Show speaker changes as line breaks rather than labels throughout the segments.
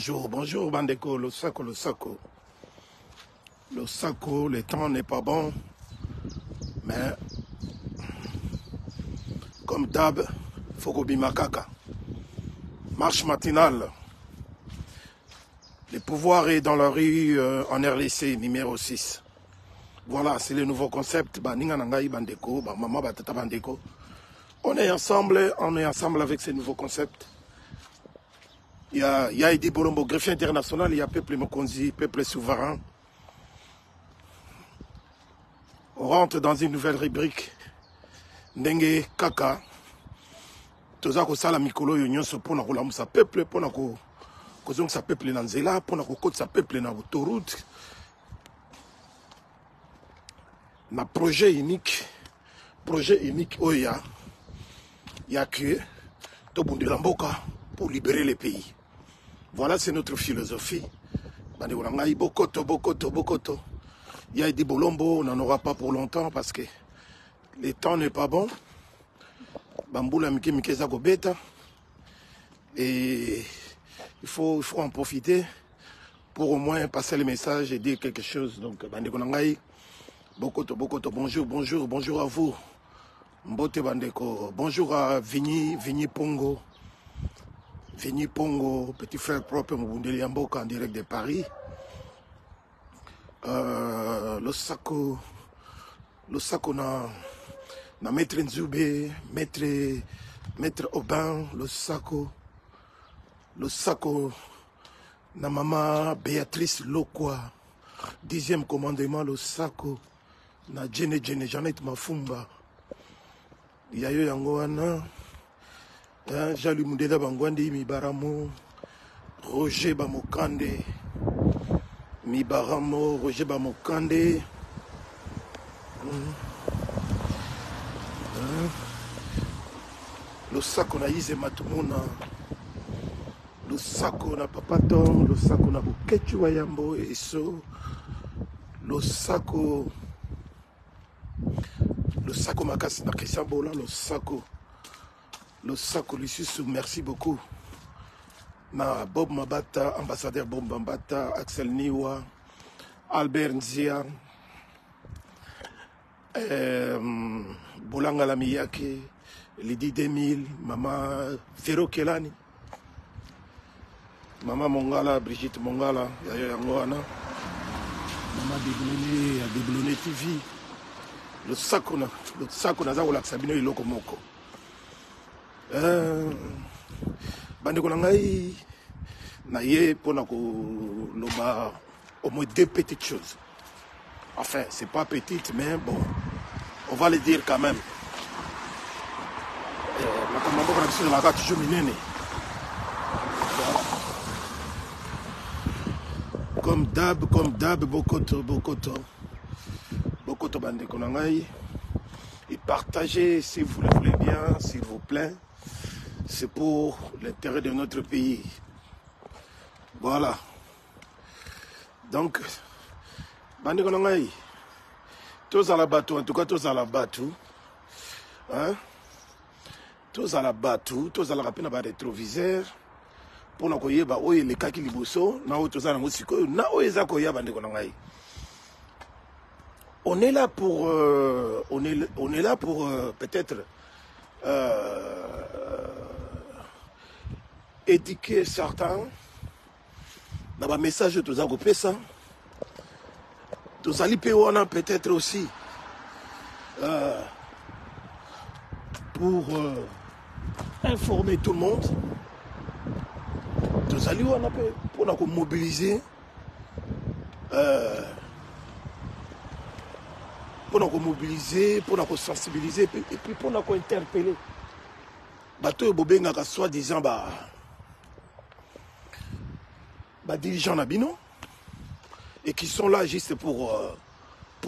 Bonjour, bonjour Bandeko, le Sako. Le Sako, le temps n'est pas bon, mais comme d'hab, Fokobi Makaka. Marche matinale. Le pouvoir est dans la rue en RDC, numéro 6. Voilà, c'est le nouveau concept. Baninga Nangai Bandeko, Maman Batata Bandeko. On est ensemble avec ce nouveau concept. Il y a Edi Bolombo, greffier international, il y a Peuple Mokonzi, Peuple souverain. On rentre dans une nouvelle rubrique. Ndenge Kaka. Toza ko sala mikolo yo nyonso pona ko lamusa peuple pona ko zonga peuple na nzela pona ko kotsa peuple na autoroute. Na projet unique oya. Il y a que Tobundela Mboka pour libérer les pays. Voilà, c'est notre philosophie. Bokoto. Il y a des Bolombo, on n'en aura pas pour longtemps parce que le temps n'est pas bon. Bamboula Mike Zagobeta. Et il faut en profiter pour au moins passer le message et dire quelque chose. Donc, Bokoto, bonjour à vous. Mbote Bandeko. Bonjour à Vigny Pongo. Vigny Pongo, petit frère propre Mbundeli Mboka en direct de Paris. Le Sako na Maître Nzube, Maître Aubin, le Sako na Maman Béatrice Lokwa, 10e commandement, le Sako na Janet Mafumba. Il y a eu Yangoana, Jalu Mundela Bangwandi, Mibaramo, Roger Bamokande, Mibaramo, Roger Bamokande. Le Sako na Ize Matumuna, le Sako na Papaton, le Sako na Buketu Wayambo et so, le Sako Makasi na Kisambola, le Sako Lucius, merci beaucoup. Na Bob Mabata, ambassadeur Bob Mabata, Axel Niwa, Albert Nzia, Bolanga Lamiyake, Lydie Demil, Maman Ferro Kelani, Maman Mongala, Brigitte Mongala, Yaya Yangoana, Maman Déboulonné TV, le Sako na Zaoula Sabino Iloko Moko. Bandeko Nangai, Naye Ponako Loba, au moins 2 petites choses. Enfin, c'est pas petite, mais bon, on va le dire quand même. Comme d'hab, Bokoto Bandeko Nangai. Et partagez si vous le voulez bien, s'il vous plaît. C'est pour l'intérêt de notre pays. Voilà. Donc, Bandeko Nangai, tous à la bateau, en tout cas tous à la bateau. Hein? Tous à la bateau, tous à la rapine à rétroviseur. Pour nous koyer ba oye les kaki liboso, na o tous à la musiko, na o eza koya Bandeko Nangai. On est là pour peut-être éduquer certains. Dans un message de tous à couper ça. Tous à l'IPO peut-être aussi pour informer tout le monde. Tous à l'IPO pour nous mobiliser. Pour nous mobiliser, pour nous sensibiliser et puis pour nous interpeller. Bateau Bobenga soi-disant dirigeants Nabino et qui sont là juste pour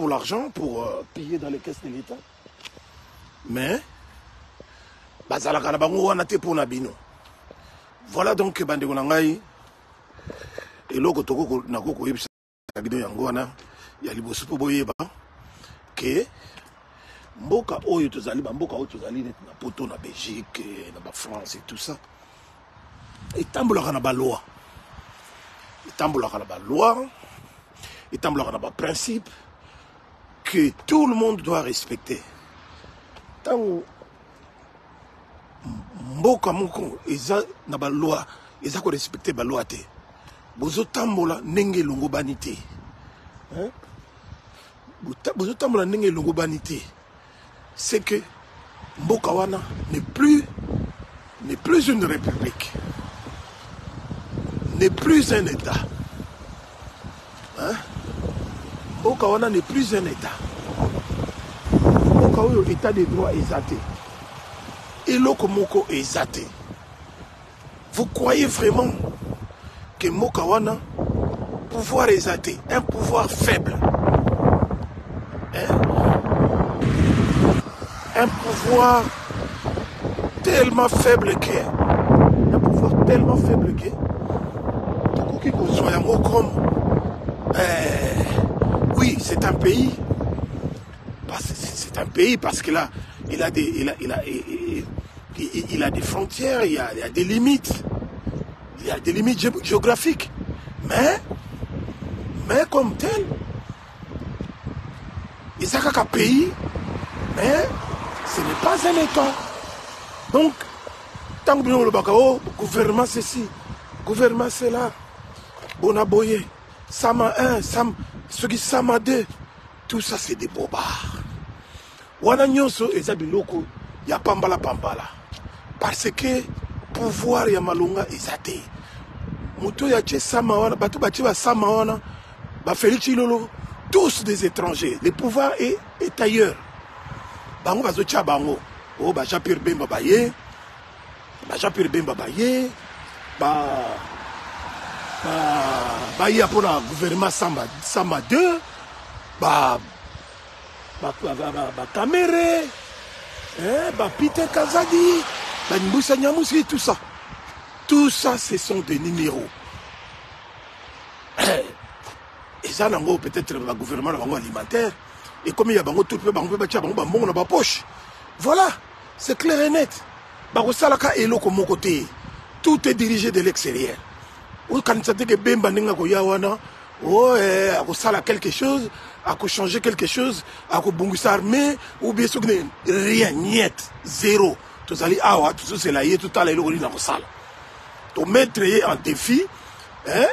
l'argent, pour piller dans les caisses de l'État. Mais pour Nabino. Voilà donc Bandeko Nangai et l'autre toko nakoko yebisa bido yangoana ya liboso po boyeba que mboka oyo tozali mboka oyo tozali na poto na Belgique na France et tout ça et tambolaka na ba loi il tambola la loi, il tambola la principe que tout le monde doit respecter. Tant mboka moko eza na ba loi, eza ko respecter ba loi te. Bozo tambola nenge longo banité. Hein? Bozo tambola nenge longo banité. C'est que mboka wana n'est plus une république. N'est plus un État. Hein? Mboka wana n'est plus un État. Mboka oyo État des droits exaté. Et lokomoko exaté. Vous croyez vraiment que mboka wana pouvoir exaté, un pouvoir faible, hein? Un pouvoir tellement faible que, comme oui, c'est un pays. C'est un pays parce que là, il a des frontières, il y a des limites. Il y a des limites géographiques. Mais comme tel, il y a qu'un pays, mais ce n'est pas un État. Donc, tant que le Bakao, gouvernement ceci, gouvernement cela, Bonaboye, Sama 1, ceux qui Sama 2, tout ça c'est des bobards. Wana nyonso eza biloko ya pambala. Parce que pouvoir ya malonga ezate. Moto ya tche Sama wana, batu bachi ba Sama wana, ba Félix Chilolo, tous des étrangers. Le pouvoir est ailleurs. Bango bazo tcha bango. Oh ba Jean-Pierre Bemba baye. Ba Jean-Pierre Bemba baye. Ba y a pour le gouvernement Sama 2. Ba Kamere, ba Peter Kazadi, ba Mboussa Nyamousi, tout ça. Tout ça, ce sont des numéros. Et ça, peut-être le gouvernement alimentaire. Et comme il y a tout le monde dans poche. Voilà, c'est clair et net. Tout est dirigé de l'extérieur. Ou quand ça dit que Bemba Nenga Goyawana, à quelque chose, à changer quelque chose, à bongus armé, ou bien sûr rien, niet, zéro. Tout ça, tout ça c'est là, tout à l'heure, dans la salle. To mettre en défi, hein,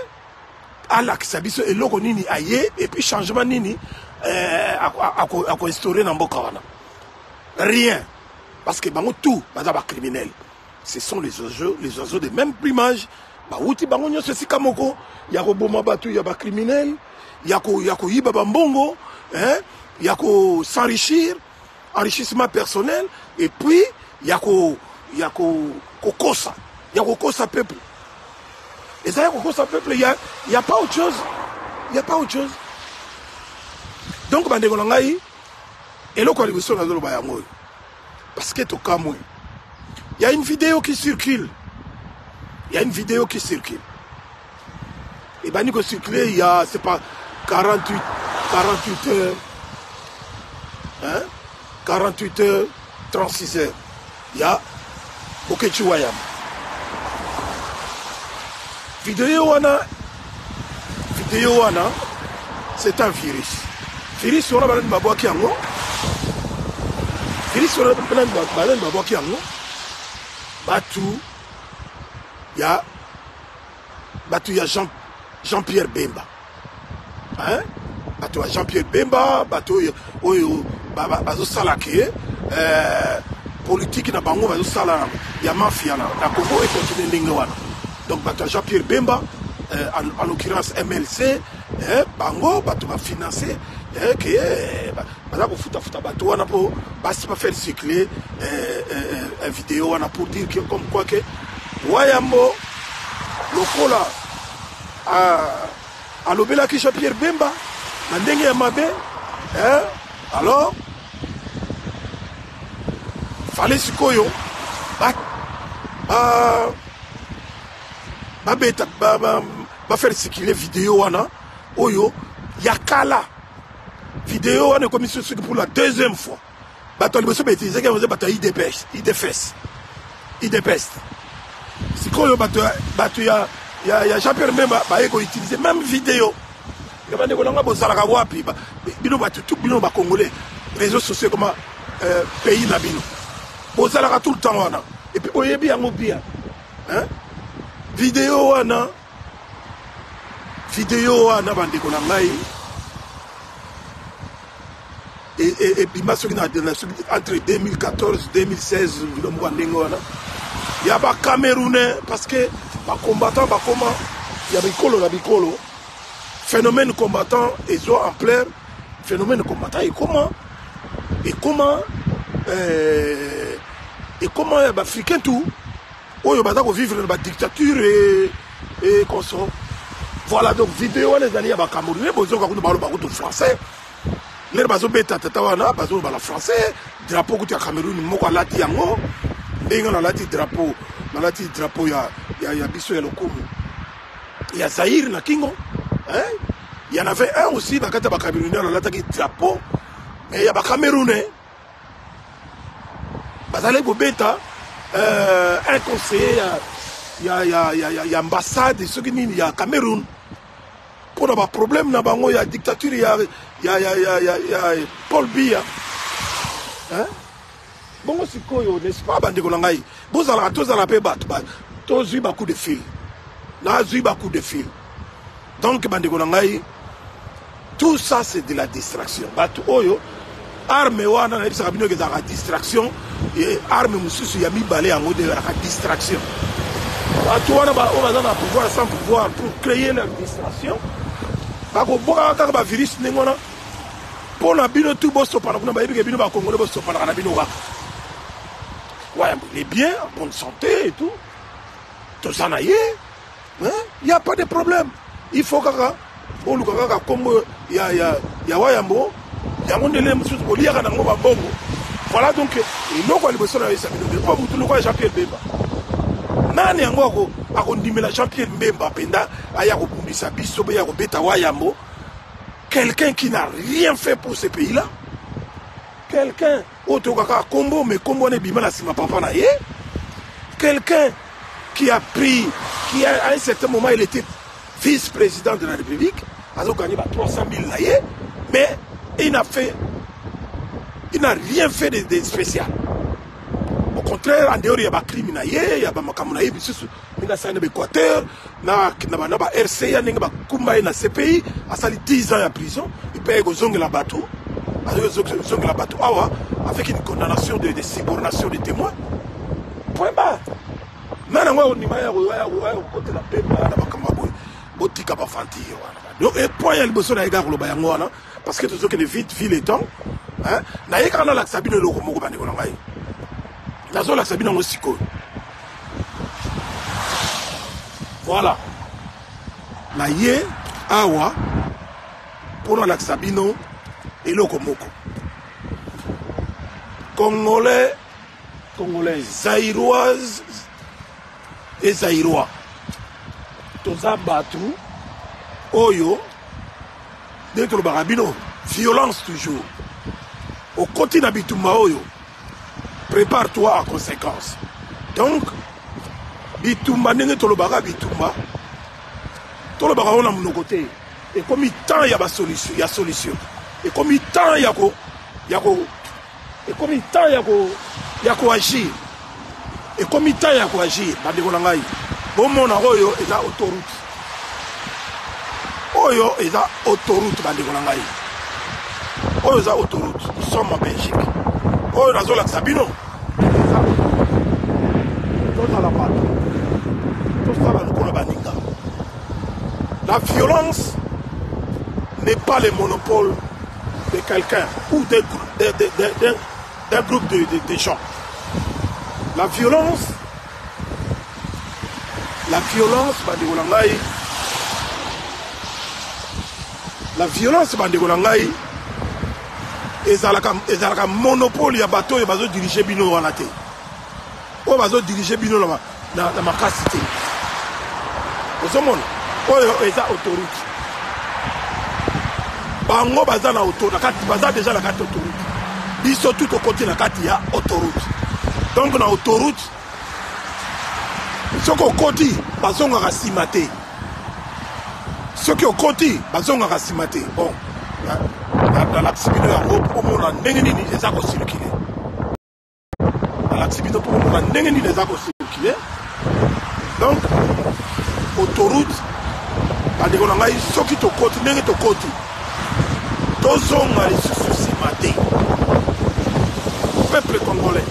à l'acsabiso et l'eau nini aïe, et puis changement nini, à instaurer dans Bokawana. Rien. Parce que tout, bazaba criminel. Ce sont les oiseaux de même plumage. Outi bangonyo ceci kamoko, yako boma batu yaba criminel, yako yiba bambongo, hein, yako s'enrichir, enrichissement personnel, et puis yako kokosa, yako kosa peuple. Et ça yako kosa peuple, y a pas autre chose, il y a pas autre chose. Donc bandeko nangai, elo kwa libuso na zolo bayango. Parce que to kamwe. Il y a une vidéo qui circule. Il y a une vidéo qui circule. Et ben, qui circule, il y a, c'est pas 48 heures. Hein? 48 heures, 36 heures. Il y a Okechiwayam. Vidéo wana, c'est un virus. Virus, on a parlé de Babouaki Ango. Virus, on a parlé de Babouaki Ango. Batou. Il y a Jean-Pierre Bemba. Hein? Il y a Jean-Pierre Bemba, politique na bango bazo sala ya mafia na Congo et continue ndingwana. Donc il y a Jean-Pierre Bemba, en l'occurrence MLC, bango bato va financer que baza ko futa bato wana po basi pas faire circuler une vidéo wana pour dire que comme quoi que Wayambo, Lokola, à l'obéla qui Jean-Pierre Bemba, Mandenge Yamabe, alors, fallait se koyo, faire circuler vidéo wana, oyo, yakala, vidéo wana comme ça pour la deuxième fois. Bato liboso ba utiliser que vous bato IDPS. Si koyo bato ya il y a Jean-Pierre Mbemba ba eko utiliser même vidéo. Il y a des gens qui sont wapi bino ba tout bino ba congolais réseaux sociaux comme pays na bino. Bozalaka tout le temps wana. Et puis oyebi yango bien. Hein? Vidéo wana bandeko na ngai. Et puis entre 2014 2016 il y a des Camerounais parce que les combattants il y a des bicolo phénomène combattant et sont en plein phénomène combattant et comment les Africains tout ils vivre dans la dictature et comme ça. Voilà donc vidéo les alliés à Camerounais ils français. Les bateaux bêta tatawana, bateau bala français, drapeau que tu as Cameroun, moko lati yango, n'enga na lati drapeau ya biso ya lokumu. Il y a Zaïre na Kingo, hein? Il y en avait un aussi dans kata ba Camerounais na lati drapeau, mais il y a ba Camerounais. Bazale bo bêta un conseiller il y a ambassade ce qui il y a Cameroun. Pour avoir problème na bango ya dictature ya Paul Biya. Hein? Bon c'est quoi n'est-ce pas bande kolongai. Bozala tozala pe bat tozui ba coup de fil. Na zui ba coup de fil. Donc bande kolongai tout ça c'est de la distraction. Batu oyo arme wana na bisa bino ke za distraction et arme mususu ya mibale yango de la distraction. Batu wana ba on va pouvoir sans pouvoir pour créer la distraction. Bako boka kaka ba virus nengona pour la bino tout bosso para kuna ba yebike bino ba congolais bosso para na bino wa ouais il est bien en bonne santé et tout ça na yé hein il y a pas de problème il faut kaka on lu kaka comme ya wayambo ya mondele mususu boliaka na ngoba bongo voilà donc il no kwa liboso na yesa bino pas mutu lokwa Jean-Pierre Mbemba nani yango akondimela Jean-Pierre Mbemba penda aya kobundisa biso be ya kobeta wayambo quelqu'un qui n'a rien fait pour ce pays-là quelqu'un otokaka kombo mais kombo ne bima na sima papa na ye quelqu'un qui a pris qui à un certain moment il était vice-président de la République a gagné 300 000 na ye mais il n'a rien fait de spécial. Au contraire, en dehors, il y a des criminels, il y a des makamuna, il y a des Équateur, il y a des RCA, il y a des Kumba na CPI, a sali 10 ans en prison, il paye aux ongles la bateau, avec une condamnation de subornation de témoins. Point barre. Maintenant, on y va, côté la paix, botika ba fanti. Donc, et point, il y a le besoin de gars, parce que tout ce qui est vite, ville et temps, hein, n'a pas quand on a sabine le romo, la sabine aussi. Voilà. Na ye, awa, pour la sabino et le komoko. Congolais, zaïroises et zaïrois. Toza batu, oyo, dès que le barabino, violence toujours. Au continent Bitumba oyo, prépare-toi en conséquence. Donc, Bitumba, n'est pas le barab Bitumba. Tout le barab on a mon côté. Et comme il temps il y a solution, il y a solution. Et comme il temps il y a et comme il temps il y a agir. Et comme il temps il y a agir, bon mon oyo est la autoroute. Oyo est la autoroute bandekolanga. Oyo est la autoroute. Nous sommes en Belgique. Oyo nazo la Sabino. La violence n'est pas le monopole de quelqu'un ou d'un groupe de gens. La violence, bandekolangai, ezalaka monopole ya bateau et bazo diriger bino wana te. O bazo diriger bino na makasi te. Ozomona oyo eza autoroute. Bango baza na autoroute, baza déjà na kati autoroute. Biso tout au côté na kati ya autoroute. Donc na autoroute Ce qui est au côté, bazonga rasimate. Ce qui est au côté, bazonga rasimate. Bon, dans l'activité, au monde, les accords circulés. Dans l'activité, pour le moment, les accords circulés. Donc, autoroute, ce qui est au côté, n'est au côté. Tous ont les soucis matés. Peuple congolais.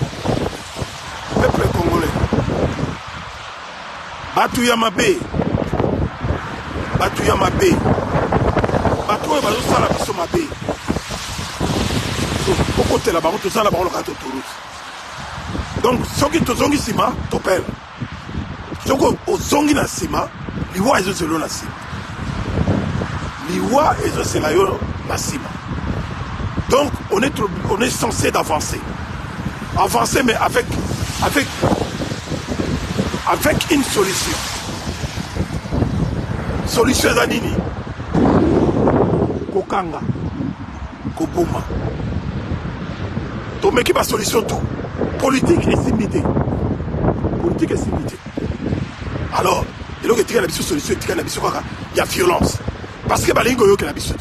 Peuple congolais. Batu Yamabe. Batu Yamabe. Batu Yamabe. Batu Yamabe. Au côté là-bas, tout ça là-bas, on le rate autoroute. Donc, ceux qui te zongi sima, t'opèrent. Ceux qui ont zongi na sima, les voix, ils ont zéro la sima. Les voix, ils ont zéro la sima. Donc, on est censé d'avancer. Avancer, mais avec une solution. Solution Zanini. Kokanga. Koboma. Donc, mais qui va solution tout. Politique et simité. Politique et simité. Alors, il y a une solution, il y a violence. Parce que il y a une solution.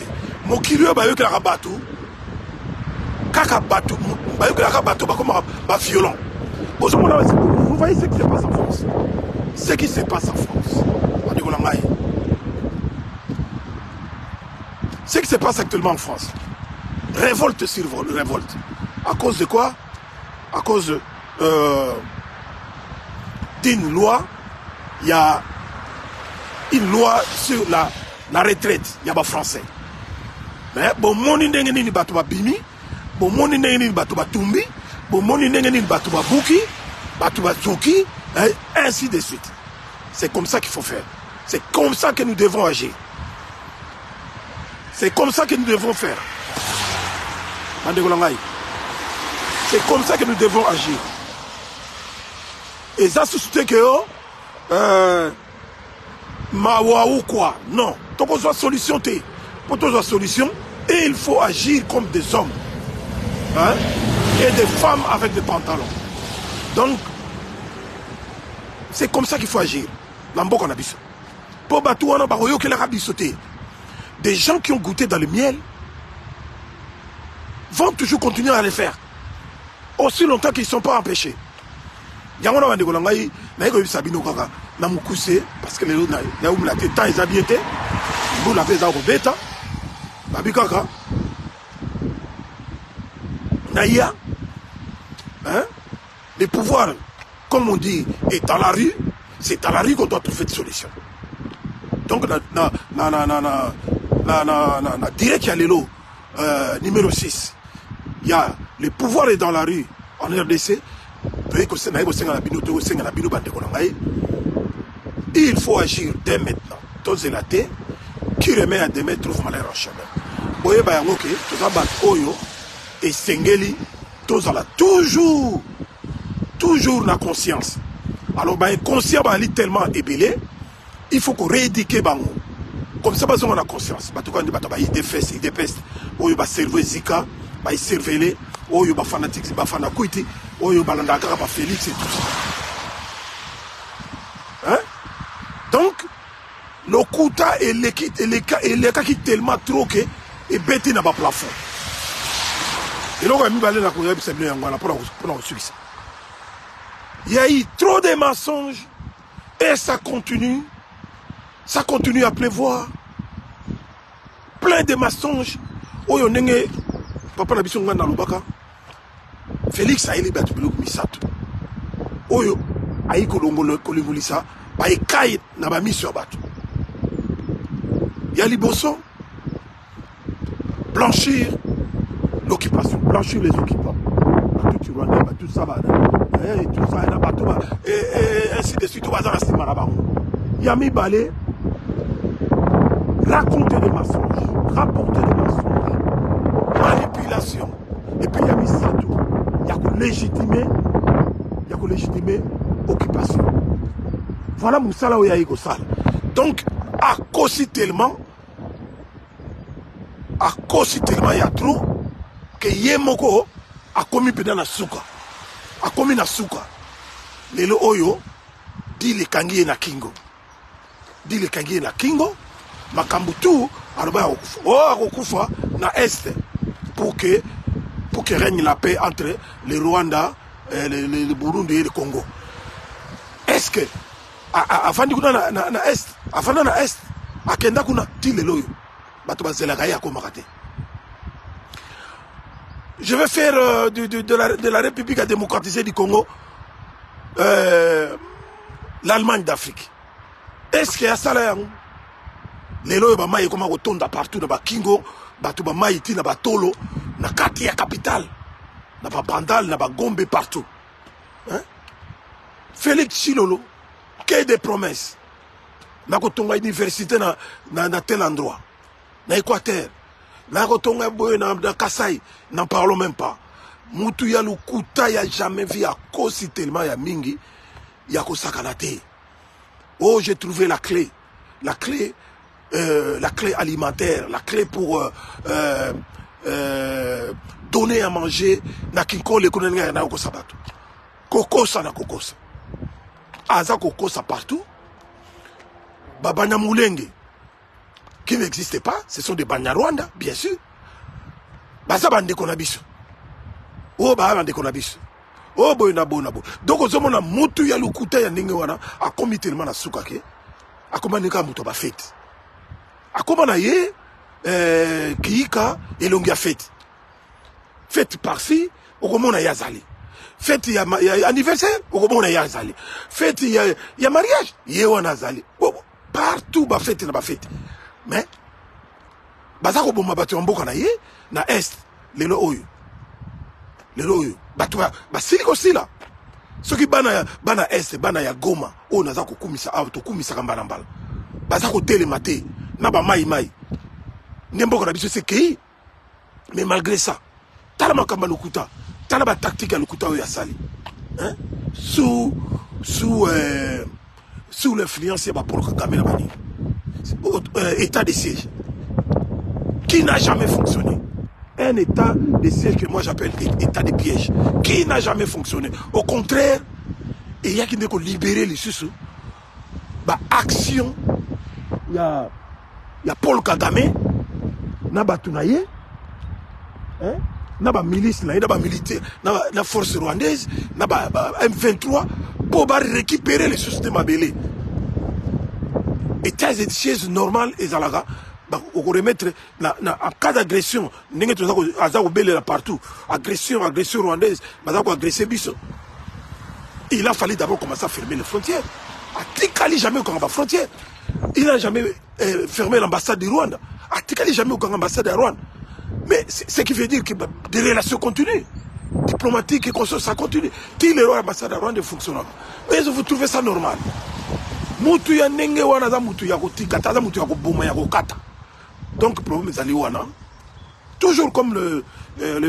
Mon kirio, il y a une bateau. Kaka bateau. Il y a un bateau, violent. Vous voyez ce qui se passe en France. Ce qui se passe en France. Ce qui se passe actuellement en France. Révolte sur révolte. À cause de quoi? À cause d'une loi. Il y a une loi sur la retraite. Il y a des Français. Mais bon, mon indéni ni batuba bimi. Bon, mon indéni ni batuba tumbi. Bon, mon indéni ni batuba buki. Batuba zoki. Ainsi de suite. C'est comme ça qu'il faut faire. C'est comme ça que nous devons agir. C'est comme ça que nous devons faire. C'est comme ça que nous devons agir. Et ça, c'est que Mawa ou quoi? Non. Donc, on doit solution. Pour trouver solution, et il faut agir comme des hommes. Hein? Et des femmes avec des pantalons. Donc, c'est comme ça qu'il faut agir. Des gens qui ont goûté dans le miel vont toujours continuer à le faire. Aussi longtemps qu'ils ne sont pas empêchés. Parce que les autres, ils habitent. Vous l'avez dans vos bêtes. Naïa, le pouvoir, comme on dit, est dans la rue. C'est dans la rue qu'on doit trouver des solutions. Donc, direct qu'il y a l'élo numéro 6. Il y a le pouvoir est dans la rue en RDC. Il faut agir dès maintenant. Tous les latés qui remet à demain trouve malheur en chemin. Boye bayangoke, tous en bat oyo et sengeli, tous en la toujours la conscience. Alors bah conscient bah tellement ébélé, il faut qu'on rééduque bango. Comme ça bah on a conscience. Bah tout quand bah il défesse, il dépeste. Oyo bah cerveau zika, bah il cervelé, oyo bah fanatique, bah fanakuiti, oyo bah landaka bah Félix et tout ça. Hein? Donc le kuta et les cas qui tellement trop que et bêté n'a pas plafond. Et là on a mis balai la courrière c'est bien pour succès. Il y a eu trop de mensonges et ça continue à pleuvoir. Plein de mensonges. Oyo nenge papa na biso ngana lobaka. Félix a élé batu biloko misato. Oyo ayi kolongolisa ba ekai na ba mission batu. Il y a Liboso, blanchir l'occupation, blanchir les occupants. Tout ça, et ainsi de suite. Yami Balé, raconter des mensonges, rapporter des mensonges, manipulation. Et puis Yami Sato, il y a que légitimer occupation. Voilà Moussala Oyaï Gossal. Donc, à cause tellement, il y a trop que Yemoko a commis pédant na souka. A commis na souka. Lelo Oyo, dile kangie na kingo. Dile kangie na kingo. Makambutu, aloba akufa na est pour que règne la paix entre le Rwanda, le Burundi et le Congo. Est-ce que avant de na est, avant na est, akenda kuna tile loyo, bato bazela kaya ko makate. Je vais faire de la République démocratisée du Congo l'Allemagne d'Afrique. Est-ce qu'il y a ça là? Les lois ba comme rotonda partout dans ba kingo, bato ba mai ti na ba tolo, na kati ya capitale, na ba bandal, na ba gombe partout. Hein? Félix Chilolo, que des promesses. Na kotonga université na tel endroit. Na Équateur. Na kotonga boy na Kasai, n'en parlons même pas. Mutu ya lukuta ya jamais vu à cause tellement ya mingi, ya ko sakanate. Oh, j'ai trouvé la clé. La clé alimentaire, la clé pour donner à manger na kinko le konenga na kosabato. Kokosa na kokosa. Aza kokosa partout. Babanya Moulenge qui n'existait pas, ce sont des Banyarwanda, bien sûr. Baza bande konabiso. Oh ba bande konabiso. Oh boy na bo na bo. Donc ozomona mutu ya lukuta ya ndenge wana akomi tellement na sukake. Akomanika mutu ba fête. Akomana ye kiika elongi ya fête. Fête par-ci, okomona yazali. Fête ya anniversaire, okomona yazali. Fête ya mariage, ye wana zali. Partout ba fête na ba fête. Mais bazako bomba bato mboka na ye na est lelo oyo. Lelo oyo bato ba siliko sila. Soki bana est bana ya Goma o naza ko kumisa auto kumisa kambala mbala. Bazako telemate na ba mai. Ndemboka na biso c'est kei. Mais malgré ça, tala makamba lukuta, tala ba tactique ya lukuta oyo ya sali. Hein? Sous l'influence de Paul Kagame na bani. État de siège qui n'a jamais fonctionné. Un état de siège que moi j'appelle état de piège qui n'a jamais fonctionné. Au contraire, il y a qui ne libérer les sous. Bah action, il y a Paul Kagame, na batunaye, hein, na ba milice, na ba militaire, na force rwandaise, na ba M23 pour récupérer les sous de Mabélé. État de siège normal et zalaga. On remettre en cas d'agression, partout, agression rwandaise, il a fallu d'abord commencer à fermer les frontières. Atikali jamais au frontière. Il n'a jamais fermé l'ambassade du Rwanda. Atikali jamais au l'ambassade de Rwanda. Mais ce qui veut dire que des relations continuent. Diplomatiques et consorts, ça continue. Qui les l'ambassade de Rwanda fonctionne. Mais vous trouvez ça normal. Mutu ya nenge wana za mutu ya kotika, za mutu ya koboma ya kokata. Donc, le problème est allé wana. Toujours comme le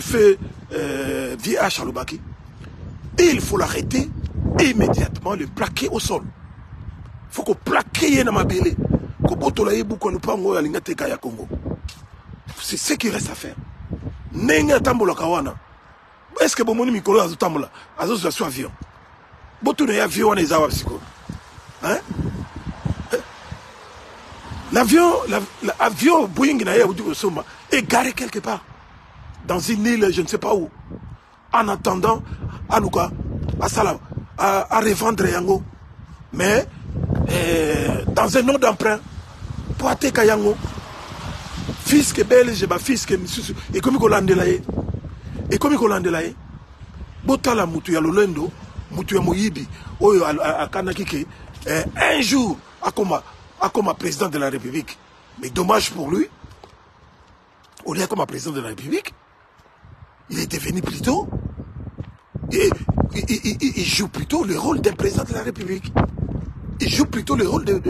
fait VH Alobaki. Et il faut l'arrêter immédiatement, le plaquer au sol. Il faut qu'on plaque dans ma belle. C'est ce qui reste à faire. Nenga tambola kawana. Est-ce que bomoni mikolo azo tambola? Azo sur avion. Boto na avion wana ezawa siko. Hein? L'avion Boeing est garé quelque part. Dans une île, je ne sais pas où. En attendant, à revendre Yango. Mais, dans un nom d'emprunt, pour attaquer Yango, fisc belge, fisc, et comme il y et comme il y a Botala Moutou ya Lolendo, Moutou ya Moyibi, Oyo à Kanakike, un jour, comme président de la République. Mais dommage pour lui, au lieu comme président de la République, il est devenu plutôt, il joue plutôt le rôle d'un président de la République. Il joue plutôt le rôle d'un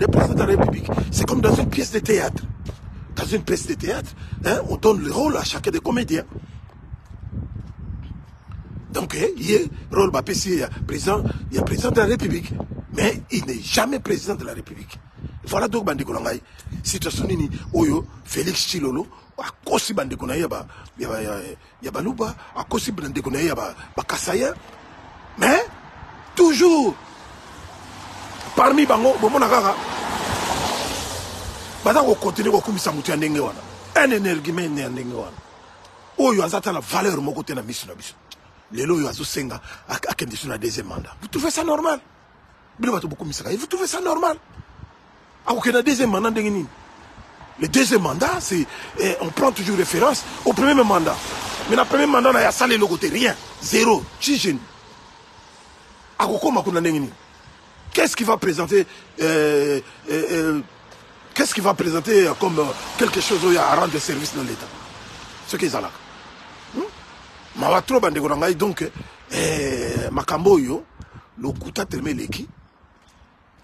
président de la République. C'est comme dans une pièce de théâtre. Dans une pièce de théâtre, hein, on donne le rôle à chacun des comédiens. Donc, il y a rôle il y a président de la République. Mais il n'est jamais président de la République. Voilà donc Bandi Kolangay. Situation nini Oyo, Félix Chilolo, à cause Bandi Kolangay, Yabaluba, à cause Bandi Kolangay, Kasaya. Mais, toujours, parmi bango bomona kaka baza ko continuer ko kumisa mutu ya ndenge wana un énergumène ya ndenge wana oyo azata la valeur moko te na miso na biso lelo oyo azosenga akende sur la deuxième mandat. Vous trouvez ça normal? Vous trouvez ça normal? Le deuxième mandat, le deuxième mandat, c'est on prend toujours référence au premier mandat. Mais le premier mandat, il y a ça le côté rien, zéro, chichen. Qu'est-ce qui va présenter qu'est-ce qui va présenter comme quelque chose où il y a à rendre service dans l'État? Ce qui est là. Ma trop bande donc makambo yo lokuta tellement leki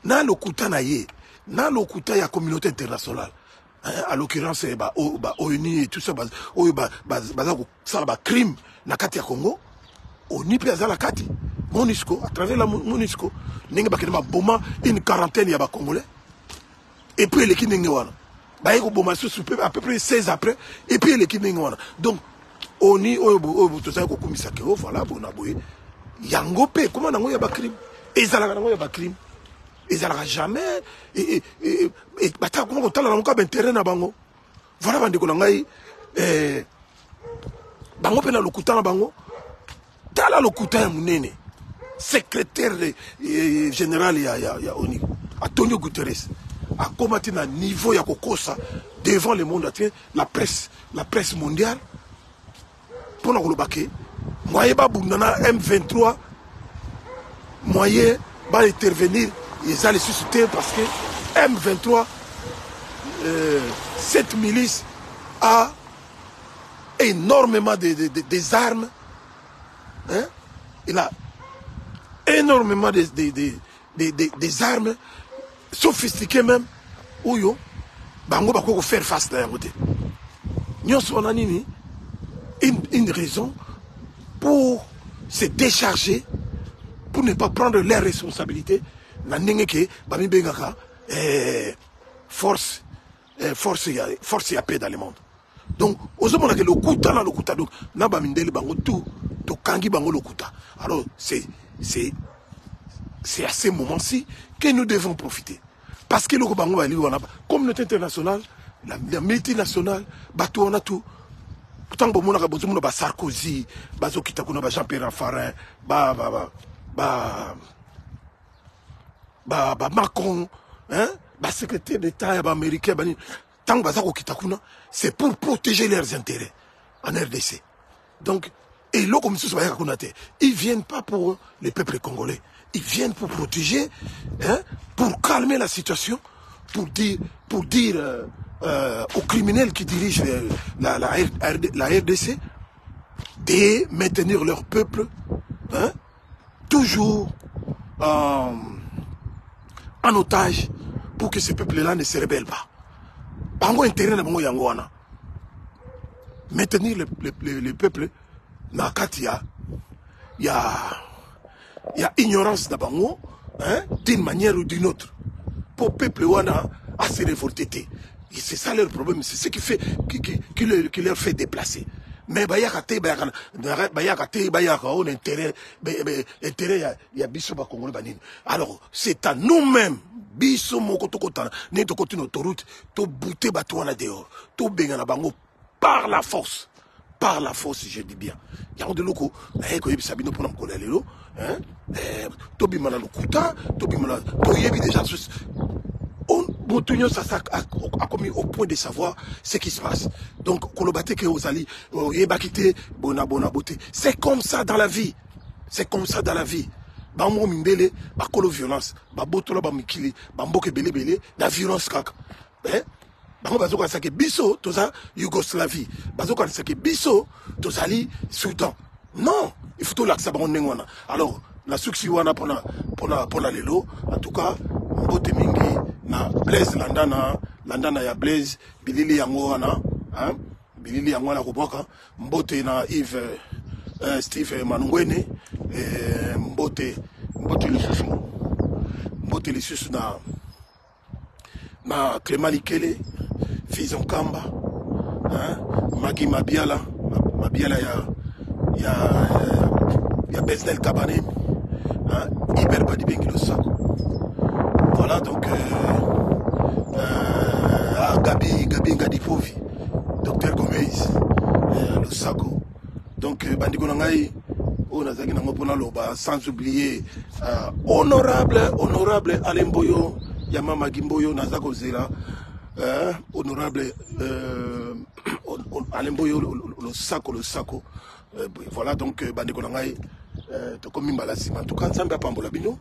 na lokuta na ye na lokuta ya communauté internationale à l'occurrence ONU et tout ça ça crime na kati ya Congo ONU pe azala kati MONUSCO à travers la MONUSCO ninga bakema boma une quarantaine ya ba congolais et puis leki ninga wana ba yeko boma à peu près 16 après et puis leki ninga wana donc oni oyo toza ko kumisa ke voilà bona boye yango pe comment nango ya ba crime ezalaka nango ya ba crime ezalaka jamais et bata comment tala nango ka intérêt na bango voilà bandeko na ngai bango pe na lokuta na bango tala lokuta ya munene secrétaire général ya ONU Antonio Guterres a combattu na niveau ya kokosa devant le monde entier la presse mondiale pour nous baquer moyen ba bundana M23 moyen va intervenir ils allaient susciter parce que M23 cette milice a énormément des armes hein? Il a énormément des armes sophistiquées même où yo bango bako faire face à côté nous sommes nini une raison pour se décharger, pour ne pas prendre leurs responsabilités. Force y a paix dans le monde. Donc, aux hommes le kuta na le kuta donc na ba mindeli bango tout to kangi bango le kuta. Alors c'est à ces moments-ci que nous devons profiter. Parce que le bango ba li wana communauté internationale, la multinationale, bateau on a tout. Pourtant, bon, on a Sarkozy, Jean-Pierre Raffarin, Macron, hein, secrétaire d'État américain, c'est pour protéger leurs intérêts en RDC. Donc, et là, comme ils ne viennent pas pour les peuples congolais, ils viennent pour protéger, hein, pour calmer la situation, pour dire aux criminels qui dirigent la RDC de maintenir leur peuple hein, toujours en otage pour que ce peuple-là ne se rebelle pas. Bango intérêt na bango yango wana. Maintenir le peuple na kati il y a ignorance na bango hein, d'une manière ou d'une autre. Pour le peuple wana à se révolter. C'est ça leur problème, c'est ce qui fait qui leur fait déplacer. Mais alors c'est à nous-mêmes biso moko tokotana ne tokoti notre route to bouter batouana dehors to bengana bango par la force je dis bien yango de loko na yeko yebisa bino pona mkola lelo hein to bimana lokuta to bimana to yebi déjà ça a commis au point de savoir ce qui se passe. Donc, kolobate ke ozali, yebakite, bona beauté. C'est comme ça dans la vie. C'est comme ça dans la vie. Bamo mindele, bakolo violence, babotola bamikili, bamboke belé, la violence kaka. Hein? Bango bazoka sake biso, toza Yougoslavie. Bazoka sake biso, tozali Soudan. Non, il faut tout l'accès bango nengwana. Alors, la succès wana pona lelo, en tout cas, mbote mingi na Blaise landana ya Blaise bilili yango wana hein bilili yango wana koboka mbote na Yves Steve Manungwene mbote lisusu na Clément Likele Fison Kamba hein Magi Mabiala ya Besnel Kabane hein Iber Badibengi Losako Voilà, donc Gabi Ngadipovi, Docteur Gomez, le Sako. Donc Bandiko Nangai, sans oublier honorable Alemboyo, Yamama Gimboyo, Nazako Zela, honorable Alemboyo, le Sako. Voilà, donc Bandiko Nangai, Tokomi Mbalasima. En tout cas, Zamba Pambolabino,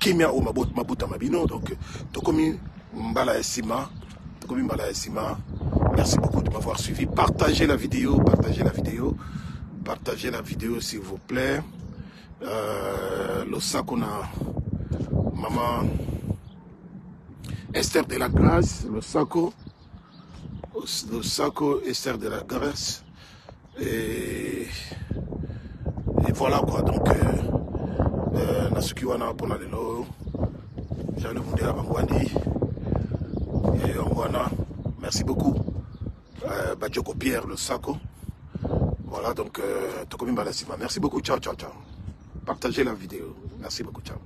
Kimia ou Mabuta Mabino, donc Tokomi Mbala Esima. Merci beaucoup de m'avoir suivi. Partagez la vidéo, s'il vous plaît. Le Sakona, maman Esther de la Grâce, le Sako Esther de la Grâce. Et voilà quoi, donc Nasukiwana pour l'alelo, j'allais vous dire à Bangwani. Et Ongwana, merci beaucoup. Badjoko Pierre, le Sako. Voilà, donc, Tokomi Balasima. Merci beaucoup, ciao. Partagez la vidéo. Merci beaucoup, ciao.